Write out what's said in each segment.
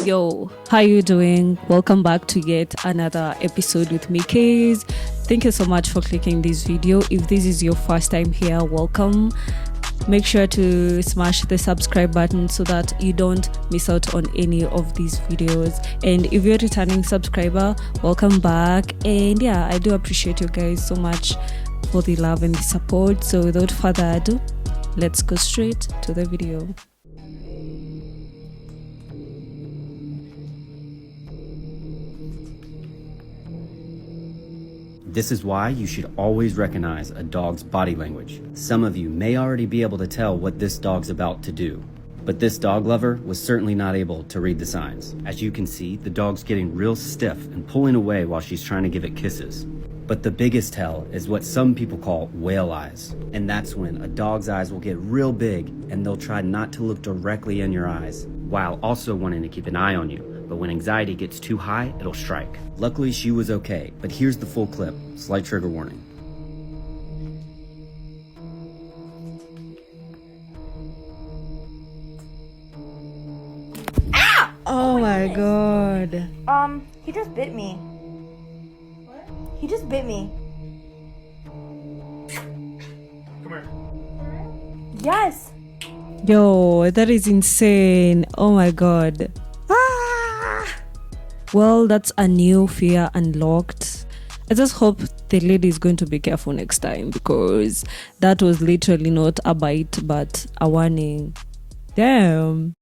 Yo, how you doing? Welcome back to yet another episode with me, Kays. Thank you so much for clicking this video. If this is your first time here, welcome. Make sure to smash the subscribe button so that you don't miss out on any of these videos. And if you're a returning subscriber, welcome back. And yeah, I do appreciate you guys so much for the love and the support. So without further ado, let's go straight to the video. This is why you should always recognize a dog's body language. Some of you may already be able to tell what this dog's about to do, but this dog lover was certainly not able to read the signs. As you can see, the dog's getting real stiff and pulling away while she's trying to give it kisses. But the biggest tell is what some people call whale eyes. And that's when a dog's eyes will get real big and they'll try not to look directly in your eyes, while also wanting to keep an eye on you. But when anxiety gets too high, it'll strike. Luckily, she was okay, but here's the full clip. Slight trigger warning. Ah! Oh my god. He just bit me. What? He just bit me. Come here. Yes! Yo, that is insane. Oh my god. Well, that's a new fear unlocked. I just hope the lady is going to be careful next time, because that was literally not a bite but a warning. Damn.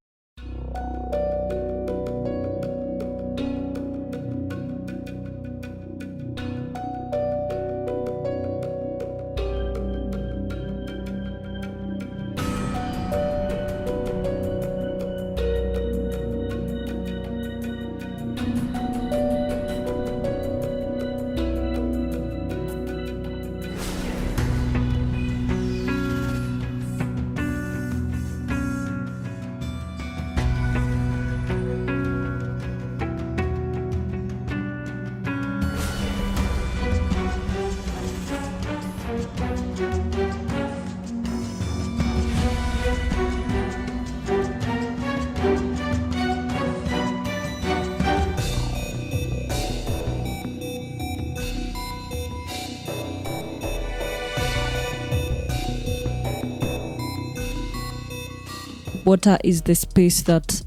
Water is the space that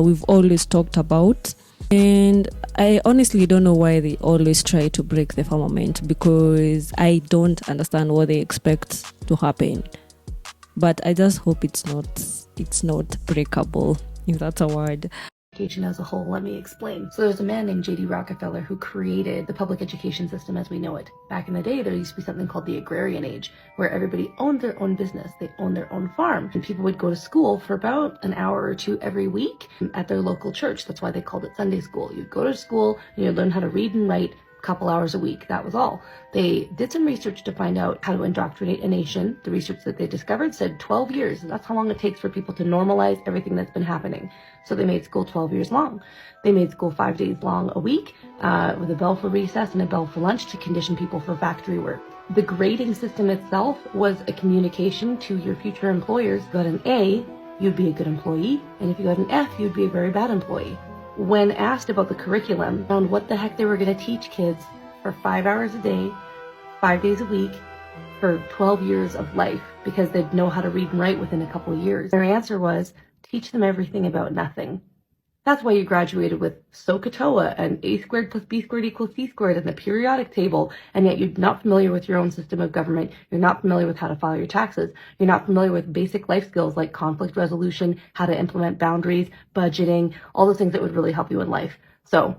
we've always talked about, and I honestly don't know why they always try to break the firmament, because I don't understand what they expect to happen. But I just hope it's not breakable, if that's a word. As a whole, let me explain. So there's a man named J.D. Rockefeller who created the public education system as we know it. Back in the day, there used to be something called the agrarian age, where everybody owned their own business, they owned their own farm, and people would go to school for about an hour or two every week at their local church. That's why they called it Sunday school. You'd go to school and you'd learn how to read and write a couple hours a week. That was all. They did some research to find out how to indoctrinate a nation. The research that they discovered said 12 years. That's how long it takes for people to normalize everything that's been happening. So they made school 12 years long. They made school 5 days long a week, with a bell for recess and a bell for lunch to condition people for factory work. The grading system itself was a communication to your future employers. If you got an A, you'd be a good employee. And if you got an F, you'd be a very bad employee. When asked about the curriculum, on what the heck they were going to teach kids for 5 hours a day, 5 days a week, for 12 years of life, because they'd know how to read and write within a couple of years. Their answer was, teach them everything about nothing. That's why you graduated with SOHCAHTOA and A squared plus B squared equals C squared and the periodic table, and yet you're not familiar with your own system of government. You're not familiar with how to file your taxes. You're not familiar with basic life skills like conflict resolution, how to implement boundaries, budgeting, all the things that would really help you in life. So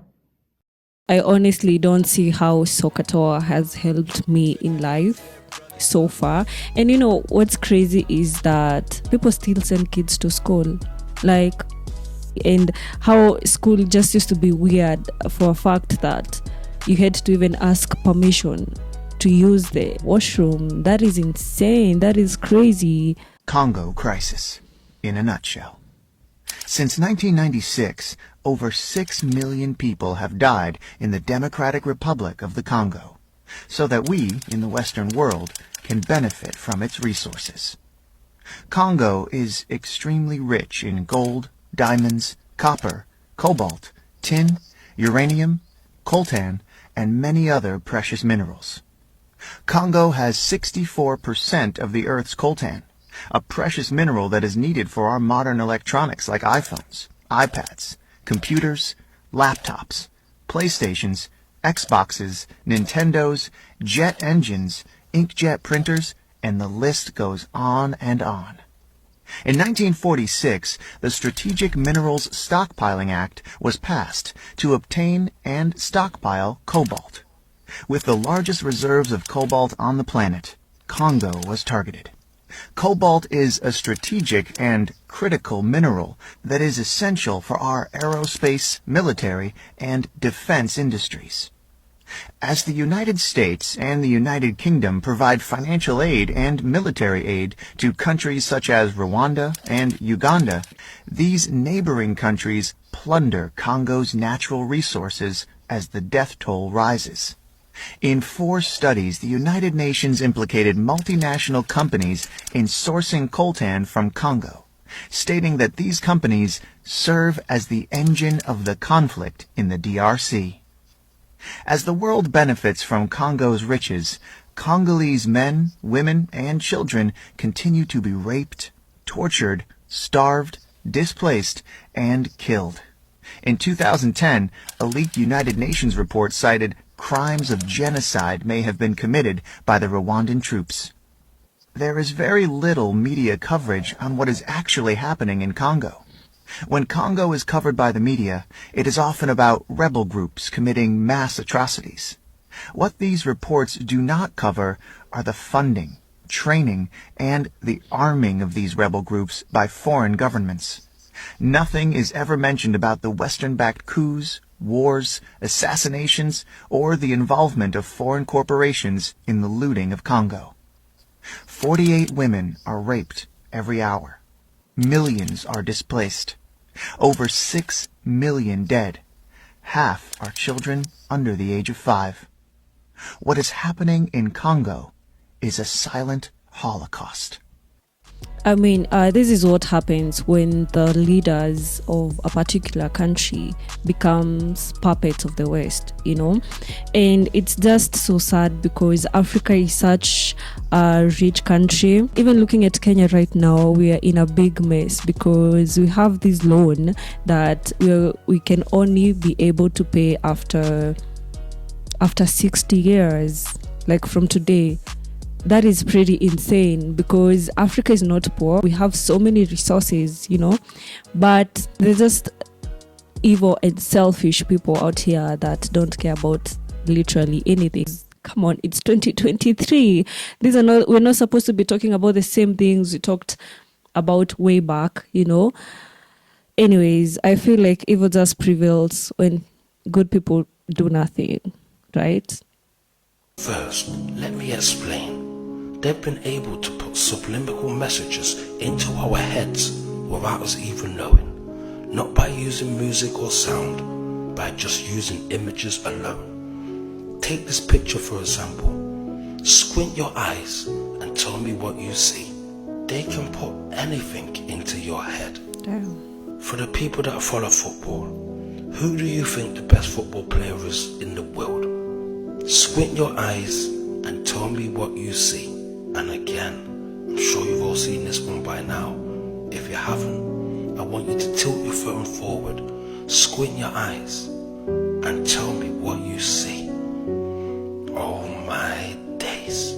I honestly don't see how SOHCAHTOA has helped me in life so far. And you know what's crazy is that people still send kids to school, and how school just used to be weird for a fact that you had to even ask permission to use the washroom. That is insane. That is crazy. Congo crisis, in a nutshell. Since 1996, over 6 million people have died in the Democratic Republic of the Congo, so that we, in the Western world, can benefit from its resources. Congo is extremely rich in gold, diamonds, copper, cobalt, tin, uranium, coltan, and many other precious minerals. Congo has 64% of the Earth's coltan, a precious mineral that is needed for our modern electronics like iPhones, iPads, computers, laptops, PlayStations, Xboxes, Nintendos, jet engines, inkjet printers, and the list goes on and on. In 1946, the Strategic Minerals Stockpiling Act was passed to obtain and stockpile cobalt. With the largest reserves of cobalt on the planet, Congo was targeted. Cobalt is a strategic and critical mineral that is essential for our aerospace, military, and defense industries. As the United States and the United Kingdom provide financial aid and military aid to countries such as Rwanda and Uganda, these neighboring countries plunder Congo's natural resources as the death toll rises. In 4 studies, the United Nations implicated multinational companies in sourcing coltan from Congo, stating that these companies serve as the engine of the conflict in the DRC. As the world benefits from Congo's riches, Congolese men, women, and children continue to be raped, tortured, starved, displaced, and killed. In 2010, a leaked United Nations report cited crimes of genocide may have been committed by the Rwandan troops. There is very little media coverage on what is actually happening in Congo. When Congo is covered by the media, it is often about rebel groups committing mass atrocities. What these reports do not cover are the funding, training, and the arming of these rebel groups by foreign governments. Nothing is ever mentioned about the Western-backed coups, wars, assassinations, or the involvement of foreign corporations in the looting of Congo. 48 women are raped every hour. Millions are displaced. Over 6 million dead. Half are children under the age of 5. What is happening in Congo is a silent Holocaust. I mean, this is what happens when the leaders of a particular country becomes puppets of the West, you know. And it's just so sad because Africa is such a rich country. Even looking at Kenya right now, we are in a big mess because we have this loan that we can only be able to pay after 60 years, like from today. That is pretty insane because Africa is not poor. We have so many resources, you know, but they're just evil and selfish people out here that don't care about literally anything. Come on, it's 2023. We're not supposed to be talking about the same things we talked about way back, you know. Anyways, I feel like evil just prevails when good people do nothing, right? First, let me explain. They've been able to put subliminal messages into our heads without us even knowing. Not by using music or sound, by just using images alone. Take this picture for example. Squint your eyes and tell me what you see. They can put anything into your head. Damn. For the people that follow football, who do you think the best football player is in the world? Squint your eyes and tell me what you see. And again, I'm sure you've all seen this one by now. If you haven't, I want you to tilt your phone forward, squint your eyes, and tell me what you see. Oh my days.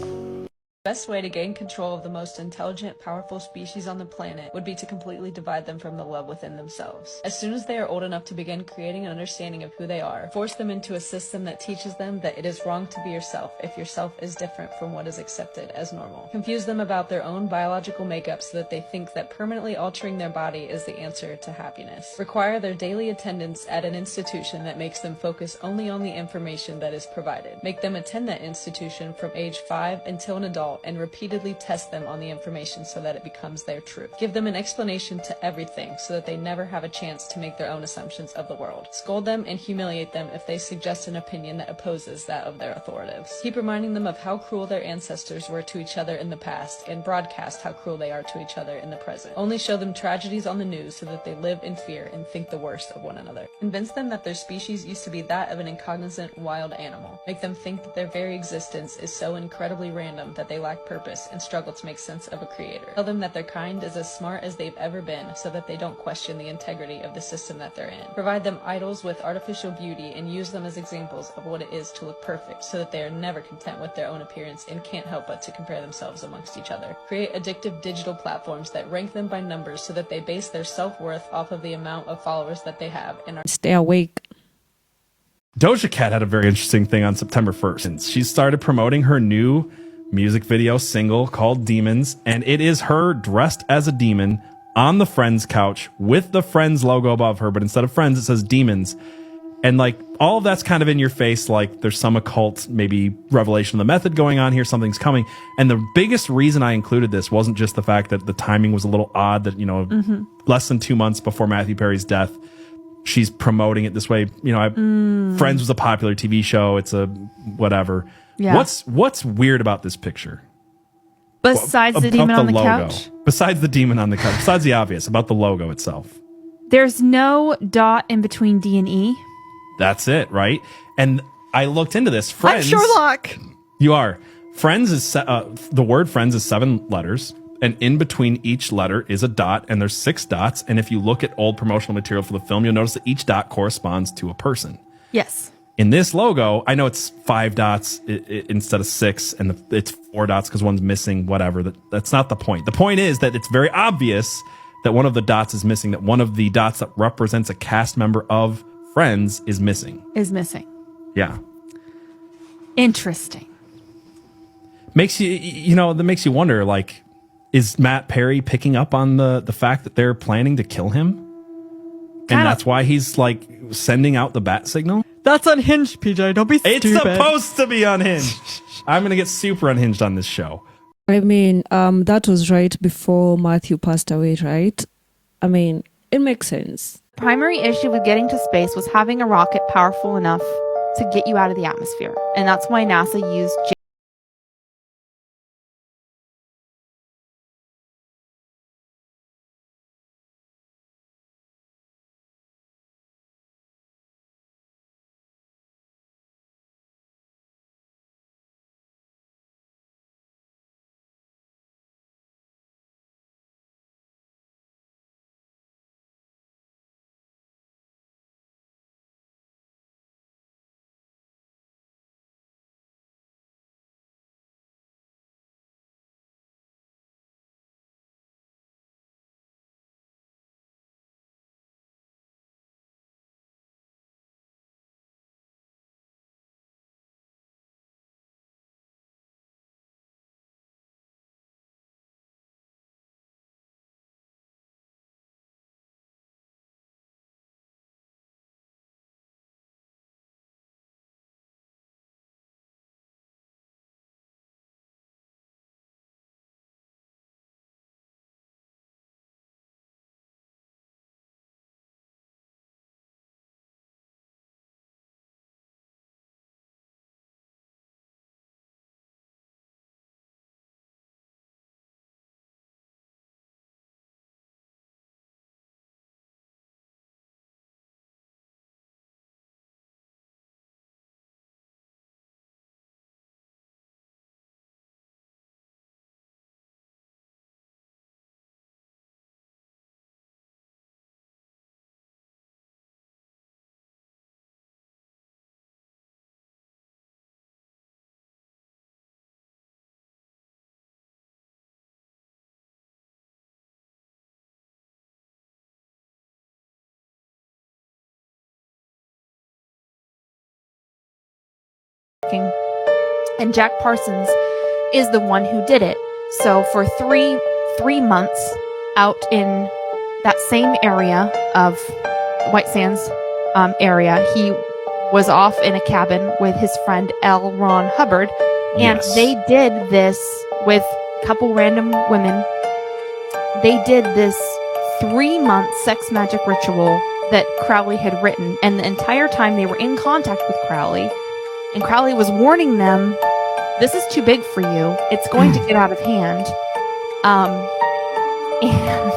The best way to gain control of the most intelligent, powerful species on the planet would be to completely divide them from the love within themselves. As soon as they are old enough to begin creating an understanding of who they are, force them into a system that teaches them that it is wrong to be yourself if yourself is different from what is accepted as normal. Confuse them about their own biological makeup so that they think that permanently altering their body is the answer to happiness. Require their daily attendance at an institution that makes them focus only on the information that is provided. Make them attend that institution from age 5 until an adult and repeatedly test them on the information so that it becomes their truth. Give them an explanation to everything so that they never have a chance to make their own assumptions of the world. Scold them and humiliate them if they suggest an opinion that opposes that of their authorities. Keep reminding them of how cruel their ancestors were to each other in the past and broadcast how cruel they are to each other in the present. Only show them tragedies on the news so that they live in fear and think the worst of one another. Convince them that their species used to be that of an incognizant wild animal. Make them think that their very existence is so incredibly random that they lack purpose and struggle to make sense of a creator. Tell them that their kind is as smart as they've ever been so that they don't question the integrity of the system that they're in. Provide them idols with artificial beauty and use them as examples of what it is to look perfect so that they are never content with their own appearance and can't help but to compare themselves amongst each other. Create addictive digital platforms that rank them by numbers so that they base their self-worth off of the amount of followers that they have and are Stay awake. Doja Cat had a very interesting thing on September 1st. And she started promoting her new music video single called Demons, and it is her dressed as a demon on the Friends couch with the Friends logo above her, but instead of Friends, it says Demons. And like all of that's kind of in your face, like there's some occult, maybe revelation of the method going on here, something's coming. And the biggest reason I included this wasn't just the fact that the timing was a little odd, that, you know, less than 2 months before Matthew Perry's death, she's promoting it this way. You know, Friends was a popular TV show. It's a whatever. Yeah. What's weird about this picture? Besides the demon on the couch? Besides the demon on the couch. Besides the obvious, about the logo itself. There's no dot in between D and E. That's it, right? And I looked into this. Friends. I'm Sherlock. You are. Friends is the word friends is 7 letters, and in between each letter is a dot, and there's 6 dots. And if you look at old promotional material for the film, you'll notice that each dot corresponds to a person. Yes. In this logo, I know it's 5 dots instead of 6, and it's 4 dots because one's missing, whatever. That's not the point. The point is that it's very obvious that one of the dots is missing, that one of the dots that represents a cast member of Friends is missing. Yeah. Interesting. Makes that makes you wonder, like, is Matt Perry picking up on the fact that they're planning to kill him? And that's why he's like sending out the bat signal? That's unhinged, PJ. Don't be stupid. It's supposed to be unhinged. I'm going to get super unhinged on this show. I mean, that was right before Matthew passed away, right? I mean, it makes sense. Primary issue with getting to space was having a rocket powerful enough to get you out of the atmosphere. And that's why NASA used and Jack Parsons is the one who did it. So for three months out in that same area of White Sands area, he was off in a cabin with his friend L. Ron Hubbard, and they did this with a couple random women. They did this 3-month sex magic ritual that Crowley had written, and the entire time they were in contact with Crowley, and Crowley was warning them, this is too big for you. It's going to get out of hand. And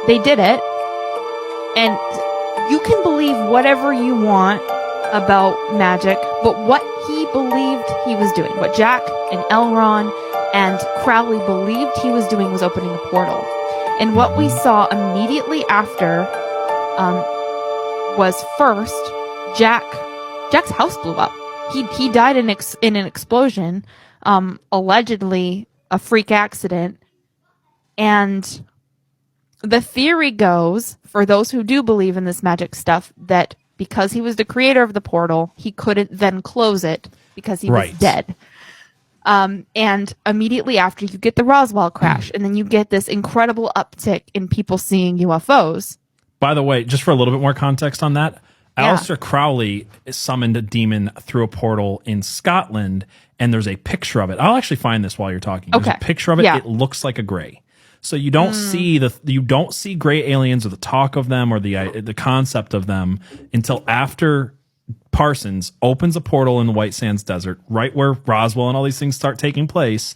they did it. And you can believe whatever you want about magic, but what he believed he was doing, what Jack and Elron and Crowley believed he was doing, was opening a portal. And what we saw immediately after was first, Jack's house blew up. He died in an explosion, allegedly a freak accident. And the theory goes, for those who do believe in this magic stuff, that because he was the creator of the portal, he couldn't then close it because he was dead. And immediately after, you get the Roswell crash, and then you get this incredible uptick in people seeing UFOs. By the way, just for a little bit more context on that, Aleister Crowley summoned a demon through a portal in Scotland, and there's a picture of it. I'll actually find this while you're talking. There's a picture of it. It looks like a gray. So you don't see gray aliens or the talk of them or the concept of them until after Parsons opens a portal in the White Sands Desert, right where Roswell and all these things start taking place,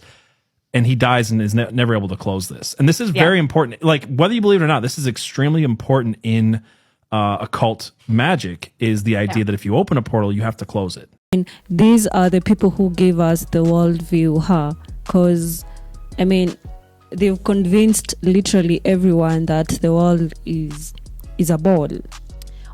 and he dies and is never able to close this. And this is very important. Like, whether you believe it or not, this is extremely important in occult magic, is the idea that if you open a portal, you have to close it. And these are the people who gave us the worldview, because, I mean, they've convinced literally everyone that the world is a ball.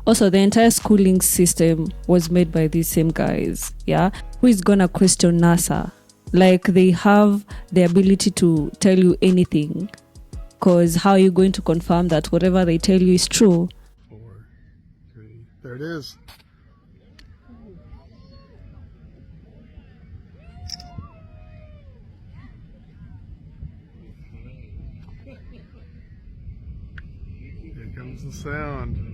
Also, the entire schooling system was made by these same guys, who is gonna question NASA? Like, they have the ability to tell you anything, because how are you going to confirm that whatever they tell you is true? 4, 3, there it is. Here comes the sound.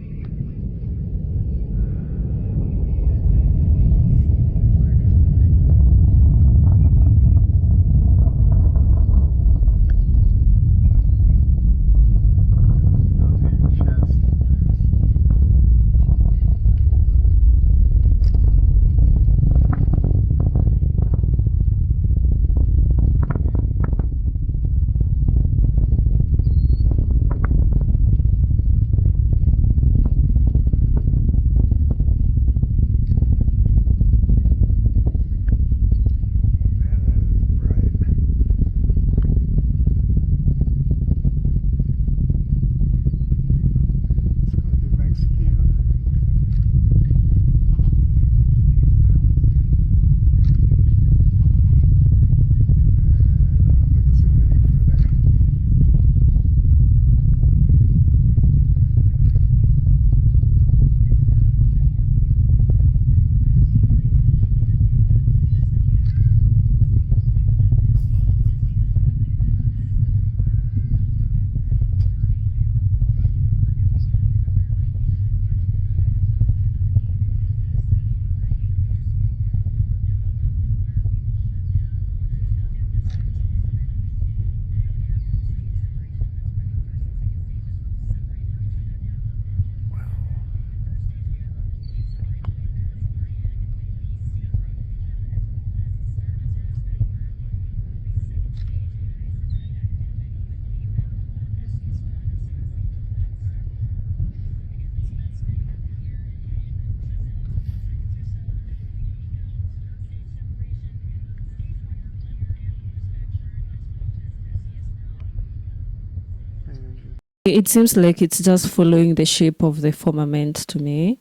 It seems like it's just following the shape of the firmament to me.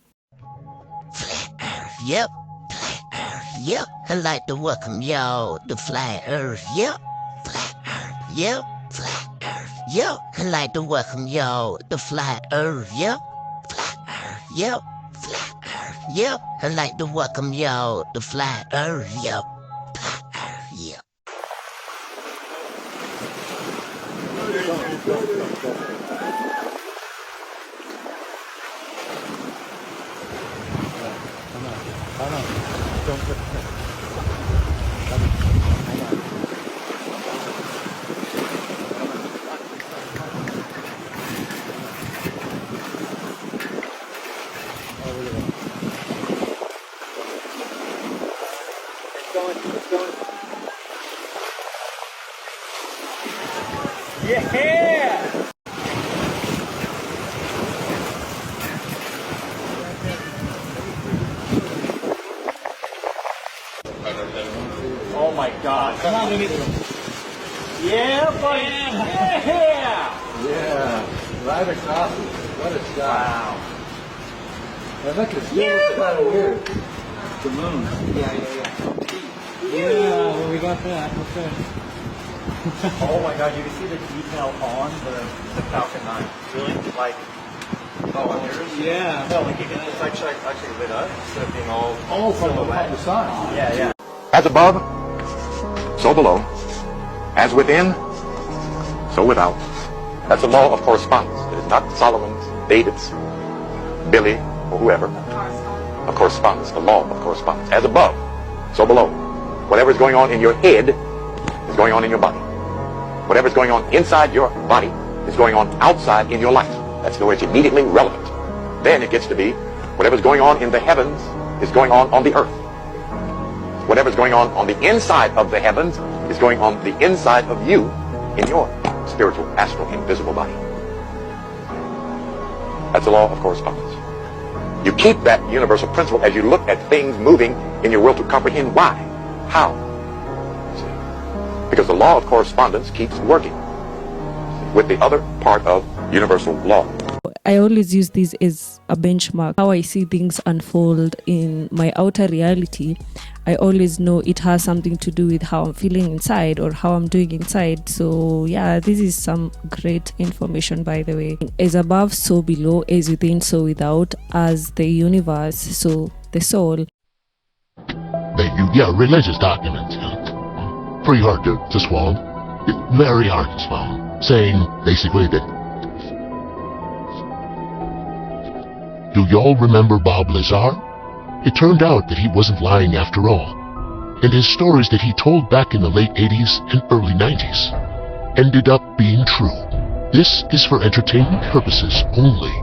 Yep. Yep. I'd like to welcome y'all to Flat Earth. Yep. Yep. Yep. I'd like to welcome y'all to Flat Earth. Yep. Yep. Yep. I'd like to welcome y'all to Flat Earth. Yep. Yep. Don't put Yeah! Oh my God! Come on, baby. Yeah, buddy. Yeah. Yeah, right across. What a shot. Wow. And look, it's still kind of weird. The moon. Yeah, well, we got that. Okay. Oh my God! You can see the detail on the Falcon 9. Really? Like. Oh, on yours? Yeah. No, like you can. It's actually lit up instead of being all. Oh, from the sun. Yeah, yeah. As above, so below. As within, so without. That's the law of correspondence. It is not Solomon's, David's, Billy, or whoever. Of correspondence, the law of correspondence. As above, so below. Whatever is going on in your head is going on in your body. Whatever is going on inside your body is going on outside in your life. That's where it's immediately relevant. Then it gets to be whatever's going on in the heavens is going on the earth. Whatever's going on the inside of the heavens is going on the inside of you in your spiritual, astral, invisible body. That's the law of correspondence. You keep that universal principle as you look at things moving in your world to comprehend why, how. See? Because the law of correspondence keeps working with the other part of universal law. I always use this as a benchmark. How I see things unfold in my outer reality, I always know it has something to do with how I'm feeling inside or how I'm doing inside. So yeah, this is some great information, by the way. As above, so below, as within, so without, as the universe, so the soul. Yeah, religious documents. Pretty hard to swallow. Very hard to swallow. Saying basically that. Do y'all remember Bob Lazar? It turned out that he wasn't lying after all, and his stories that he told back in the late 80s and early 90s ended up being true. This is for entertainment purposes only.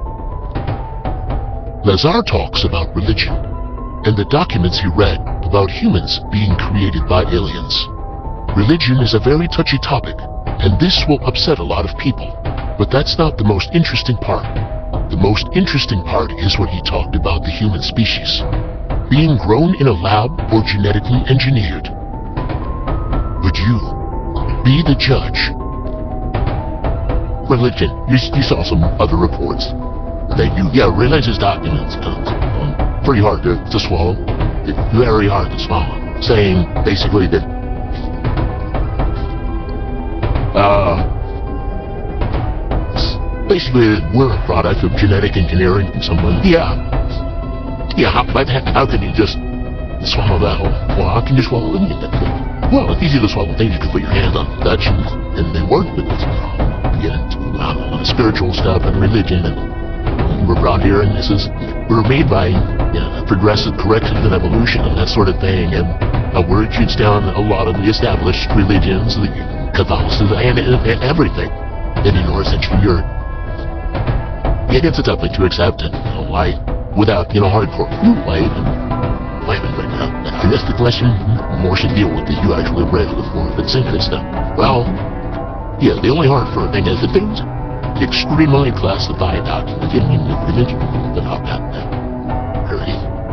Lazar talks about religion and the documents he read about humans being created by aliens. Religion is a very touchy topic, and this will upset a lot of people, but that's not the most interesting part. The most interesting part is what he talked about the human species being grown in a lab or genetically engineered. Would you be the judge? Religion. You saw some other reports that religious documents. Pretty hard to swallow. Very hard to swallow. Saying basically that basically we're a product of genetic engineering from someone. But how can you just swallow that whole? Well, how can you swallow anything? Well, it's easy to swallow things. You can put your hand on Dutch and they work, but it's get into spiritual stuff and religion, and we're brought here, and we were made by progressive corrections and evolution and that sort of thing, and word shoots down a lot of the established religions, the Catholicism, and everything in the North Central Europe. It's a tough thing to accept, and why, without hardcore life right now. I guess the question more should deal with that you actually read before the same kind of stuff. Well, the only hardcore thing is that things extremely classified documents in the religion about that.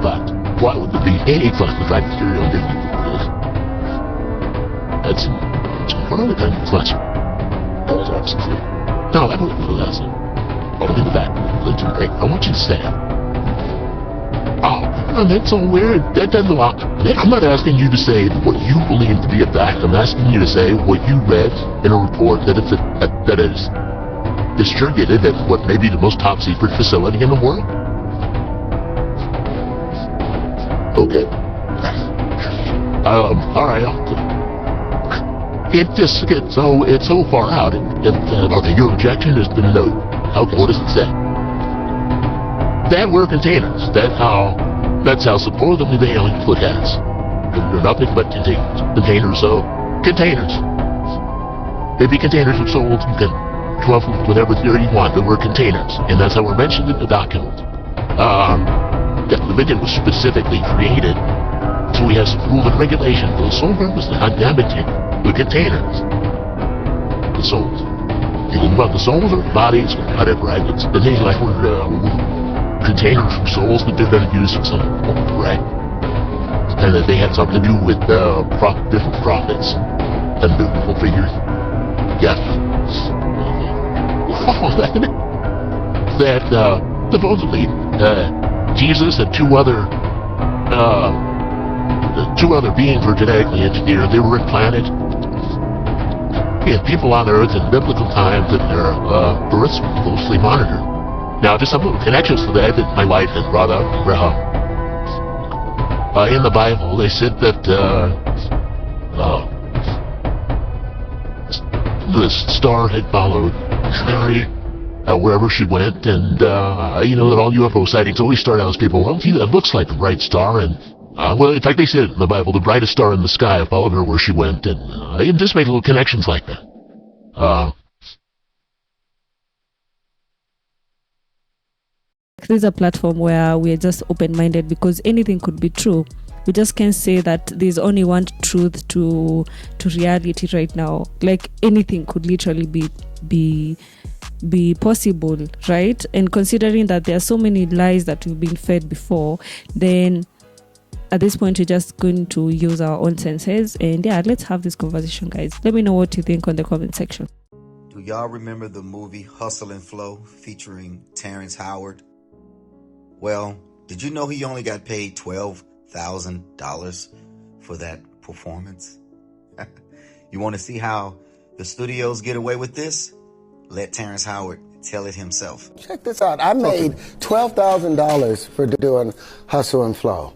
But why would there be any classified material in this? That's one of the kind of class. No, I don't know that's only the fact religion. I want you to say it. Oh, that's so weird. That doesn't lock. I'm not asking you to say what you believe to be a fact. I'm asking you to say what you read in a report that is distributed at what may be the most top secret facility in the world. Okay. All right. It just gets it's so far out. Okay, your objection has been noted. Okay, what does it say? That we're containers. That's how supposedly the aliens look at us. They're nothing but containers. Containers. Maybe containers of souls. You can come up with whatever theory you want, but we're containers, and that's how we're mentioned in the document. that religion was specifically created. So we have some rules and regulations for the sole purpose of not damaging the containers. The souls. You think about the souls or bodies or whatever, right? It's the things like containers for souls that they're going to use for something, right? And that they had something to do with different prophets and biblical figures. Yes. That supposedly Jesus and two other beings were genetically engineered. They were implanted. We have people on Earth in biblical times and their births were closely monitored. Now, just some connections to that my wife has brought up. In the Bible, they said that the star had followed Mary wherever she went, and you know that all UFO sightings always start out as people, well, gee, that looks like a bright star, and well, in fact, they said in the Bible, the brightest star in the sky followed her where she went, and you just make little connections like that. This is a platform where we're just open-minded because anything could be true. We just can't say that there's only one truth to reality right now. Like anything could literally be possible, right? And considering that there are so many lies that we've been fed before, then at this point we're just going to use our own senses. And yeah, let's have this conversation, guys. Let me know what you think on the comment section. Do y'all remember the movie Hustle and Flow featuring Terrence Howard? Well, did you know he only got paid $12,000 for that performance? You want to see how the studios get away with this? Let Terrence Howard tell it himself. Check this out. I made $12,000 for doing Hustle and Flow.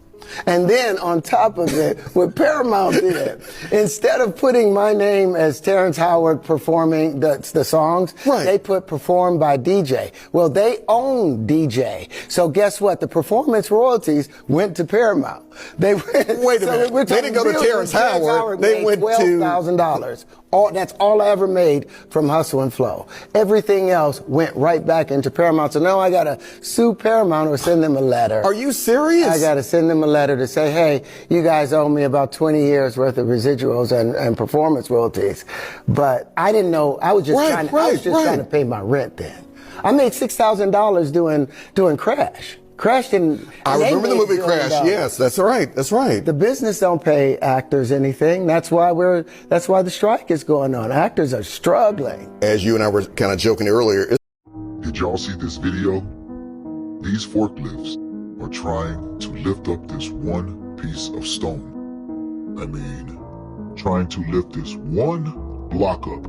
And then on top of it, what Paramount did, instead of putting my name as Terrence Howard performing the songs, they put performed by DJ. Well, they own DJ. So guess what? The performance royalties went to Paramount. They went, wait a minute. They didn't go to Terrence Howard. They went to $12,000. That's all I ever made from Hustle and Flow. Everything else went right back into Paramount. So now I got to sue Paramount or send them a letter. Are you serious? I got to send them a letter to say, hey, you guys owe me about 20 years worth of residuals and performance royalties. But I didn't know. I was just trying to pay my rent then. I made $6,000 doing Crash. Crash didn't. I remember the movie Crash. Yes, that's right. That's right. The business don't pay actors anything. That's why the strike is going on. Actors are struggling. As you and I were kind of joking earlier. Did y'all see this video? These forklifts are trying to lift up this one piece of stone. I mean, trying to lift this one block up.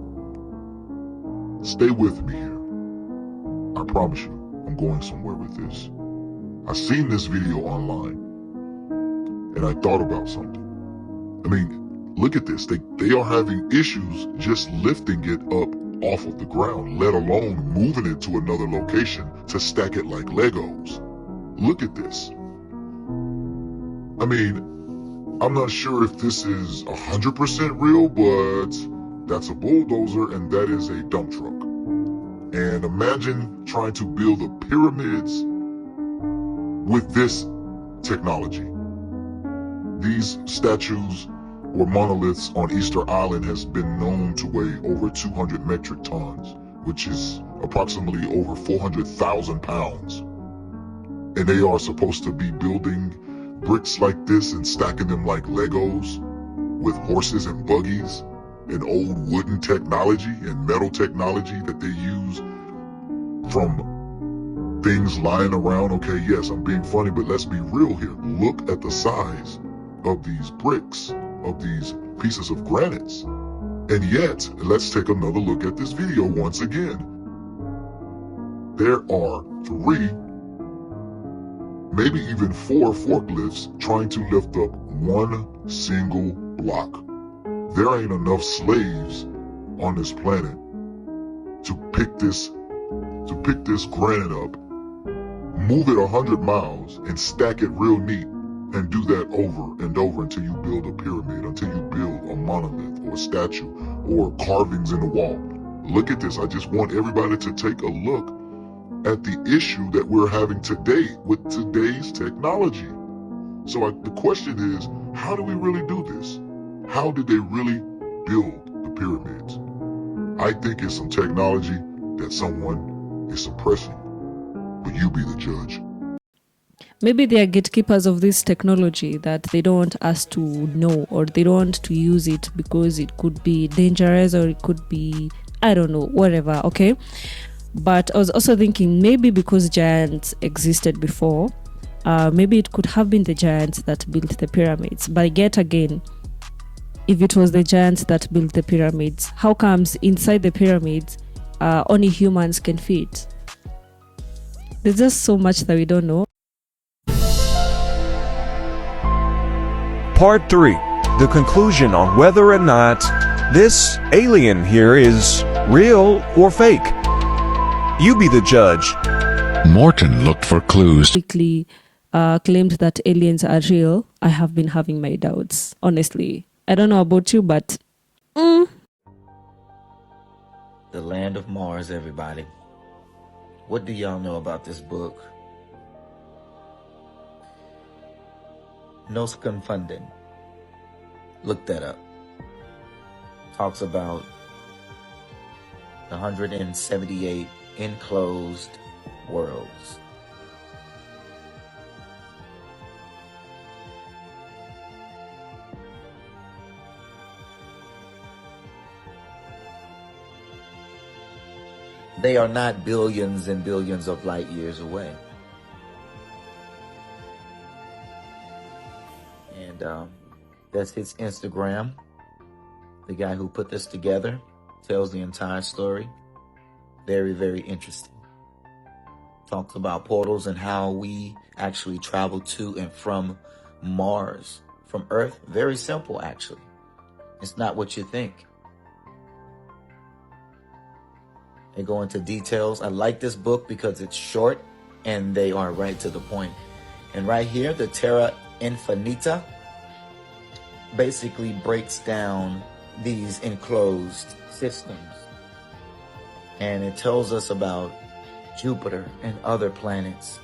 Stay with me here. I promise you, I'm going somewhere with this. I seen this video online, and I thought about something. I mean, look at this. They are having issues just lifting it up off of the ground, let alone moving it to another location to stack it like Legos. Look at this. I mean, I'm not sure if this is 100% real, but that's a bulldozer and that is a dump truck. And imagine trying to build the pyramids with this technology. These statues or monoliths on Easter Island has been known to weigh over 200 metric tons, which is approximately over 400,000 pounds. And they are supposed to be building bricks like this and stacking them like Legos with horses and buggies and old wooden technology and metal technology that they use from things lying around. Okay, yes, I'm being funny, but let's be real here. Look at the size of these bricks, of these pieces of granites. And yet, let's take another look at this video once again. There are 3, maybe even 4 forklifts trying to lift up one single block. There ain't enough slaves on this planet to pick this granite up, move it 100 miles, and stack it real neat, and do that over and over until you build a pyramid, until you build a monolith or a statue or carvings in the wall. Look at this. I just want everybody to take a look at the issue that we're having today with today's technology. So the question is, how do we really do this? How did they really build the pyramids? I think it's some technology that someone is suppressing, but you be the judge. Maybe they are gatekeepers of this technology that they don't want us to know, or they don't want to use it because it could be dangerous, or it could be, I don't know, whatever, okay? But I was also thinking maybe because giants existed before, maybe it could have been the giants that built the pyramids. But yet again, if it was the giants that built the pyramids, how comes inside the pyramids only humans can fit? There's just so much that we don't know. Part 3. The conclusion on whether or not this alien here is real or fake. You be the judge. Morton looked for clues. Quickly claimed that aliens are real. I have been having my doubts, honestly. I don't know about you, but The land of Mars, everybody. What do y'all know about this book? Nos Confunden. Look that up. Talks about the 178 enclosed worlds. They are not billions and billions of light years away. And that's his Instagram. The guy who put this together tells the entire story. Very, very interesting. Talks about portals and how we actually travel to and from Mars. From Earth, very simple actually. It's not what you think. They go into details. I like this book because it's short and they are right to the point. And right here, the Terra Infinita basically breaks down these enclosed systems. And it tells us about Jupiter and other planets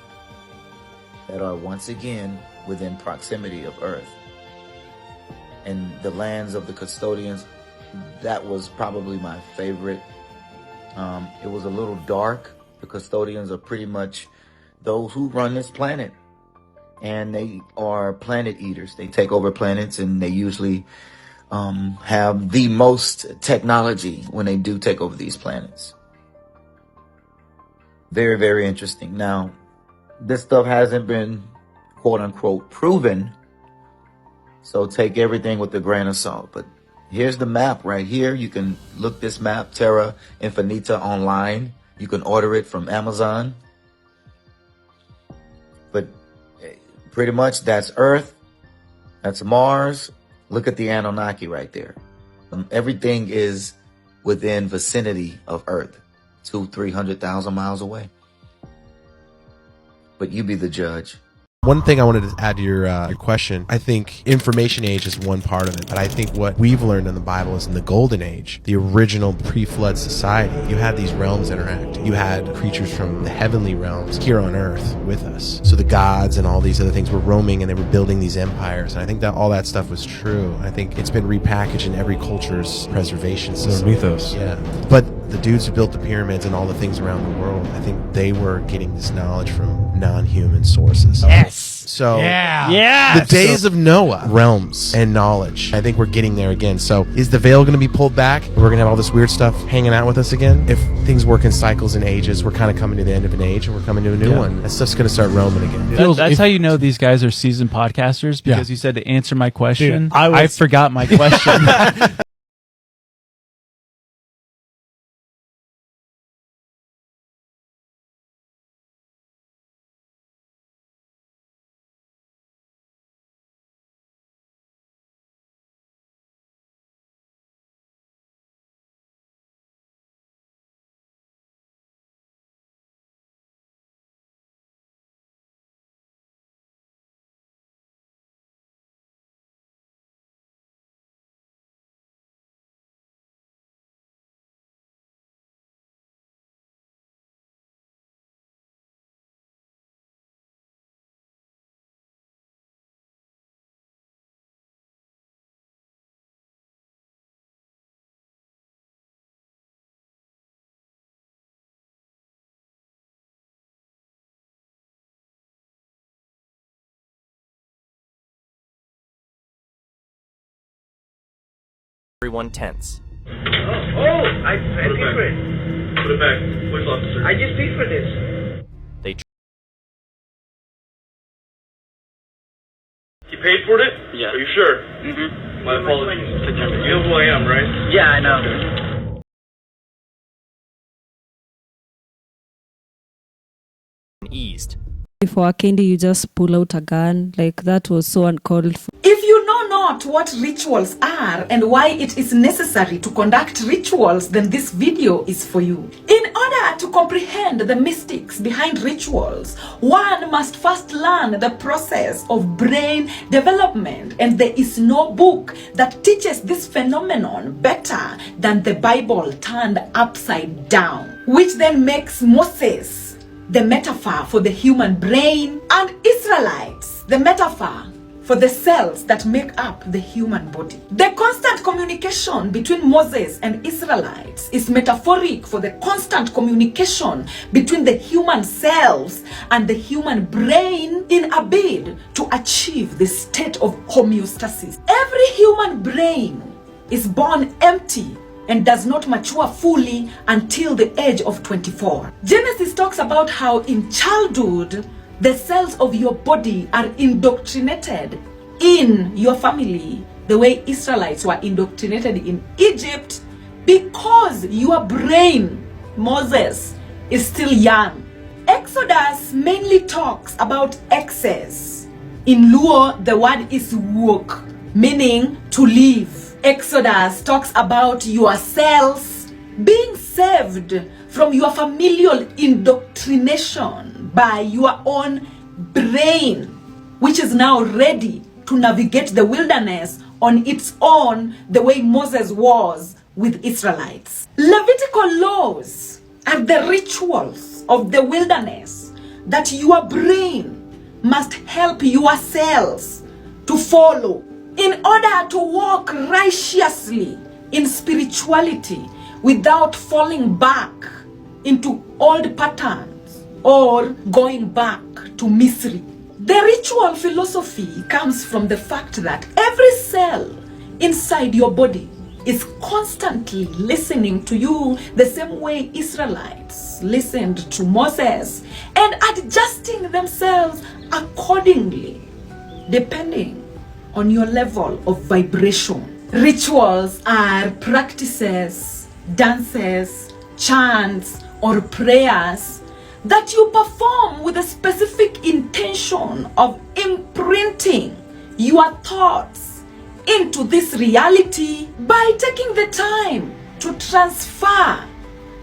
that are once again within proximity of Earth. And the lands of the custodians, that was probably my favorite. It was a little dark. The custodians are pretty much those who run this planet. And they are planet eaters. They take over planets and they usually have the most technology when they do take over these planets. Very, very interesting. Now, this stuff hasn't been quote unquote proven. So take everything with a grain of salt. But here's the map right here. You can look this map, Terra Infinita, online. You can order it from Amazon. But pretty much that's Earth. That's Mars. Look at the Anunnaki right there. Everything is within vicinity of Earth. 200,000-300,000 miles away. But you be the judge. One thing I wanted to add to your question, I think information age is one part of it, but I think what we've learned in the Bible is in the Golden Age, the original pre-flood society, you had these realms interact. You had creatures from the heavenly realms here on earth with us. So the gods and all these other things were roaming and they were building these empires. And I think that all that stuff was true. I think it's been repackaged in every culture's preservation system. Mythos. Yeah. But the dudes who built the pyramids and all the things around the world, I think they were getting this knowledge from non-human sources. Yes. So Yeah. the days of Noah, realms and knowledge, I think we're getting there again. So is the veil going to be pulled back? We're going to have all this weird stuff hanging out with us again? If things work in cycles and ages, we're kind of coming to the end of an age and we're coming to a new one. That stuff's going to start roaming again. That's how you know these guys are seasoned podcasters, because you said to answer my question. Dude, I forgot my question. everyone tense. I paid for it. Put it back. Police officer. I just paid for this. They You paid for it? Yeah. Are you sure? Mm-hmm. My apologies. You know who I am, right? Yeah, I know. eased. For a candy, you just pull out a gun. Like, that was so uncalled for. If you know not what rituals are and why it is necessary to conduct rituals, then this video is for you. In order to comprehend the mystics behind rituals, one must first learn the process of brain development, and there is no book that teaches this phenomenon better than the Bible turned upside down, which then makes Moses the metaphor for the human brain, and Israelites the metaphor for the cells that make up the human body. The constant communication between Moses and Israelites is metaphoric for the constant communication between the human cells and the human brain in a bid to achieve the state of homeostasis. Every human brain is born empty and does not mature fully until the age of 24. Genesis talks about how in childhood, the cells of your body are indoctrinated in your family, the way Israelites were indoctrinated in Egypt, because your brain, Moses, is still young. Exodus mainly talks about excess. In Luo, the word is wok, meaning to live. Exodus talks about your cells being saved from your familial indoctrination by your own brain, which is now ready to navigate the wilderness on its own, the way Moses was with Israelites. Levitical laws are the rituals of the wilderness that your brain must help your cells to follow in order to walk righteously in spirituality without falling back into old patterns or going back to misery. The ritual philosophy comes from the fact that every cell inside your body is constantly listening to you the same way Israelites listened to Moses, and adjusting themselves accordingly depending on your level of vibration. Rituals are practices, dances, chants, or prayers that you perform with a specific intention of imprinting your thoughts into this reality by taking the time to transfer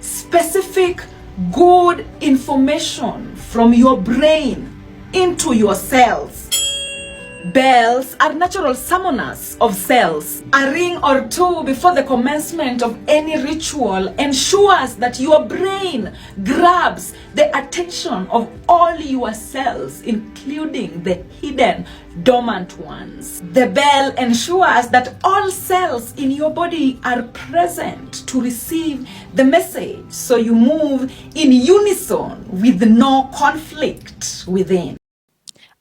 specific good information from your brain into your cells. Bells are natural summoners of cells. A ring or two before the commencement of any ritual ensures that your brain grabs the attention of all your cells, including the hidden dormant ones. The bell ensures that all cells in your body are present to receive the message, so you move in unison with no conflict within.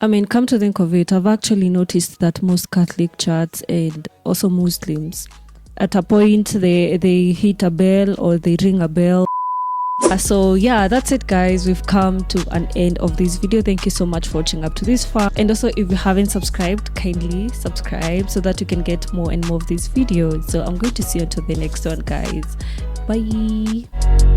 I mean, come to think of it, I've actually noticed that most Catholic churches and also Muslims, at a point they hit a bell or they ring a bell. So yeah, that's it guys, we've come to an end of this video. Thank you so much for watching up to this far, and also if you haven't subscribed, kindly subscribe so that you can get more and more of these videos. So I'm going to see you until the next one guys. Bye.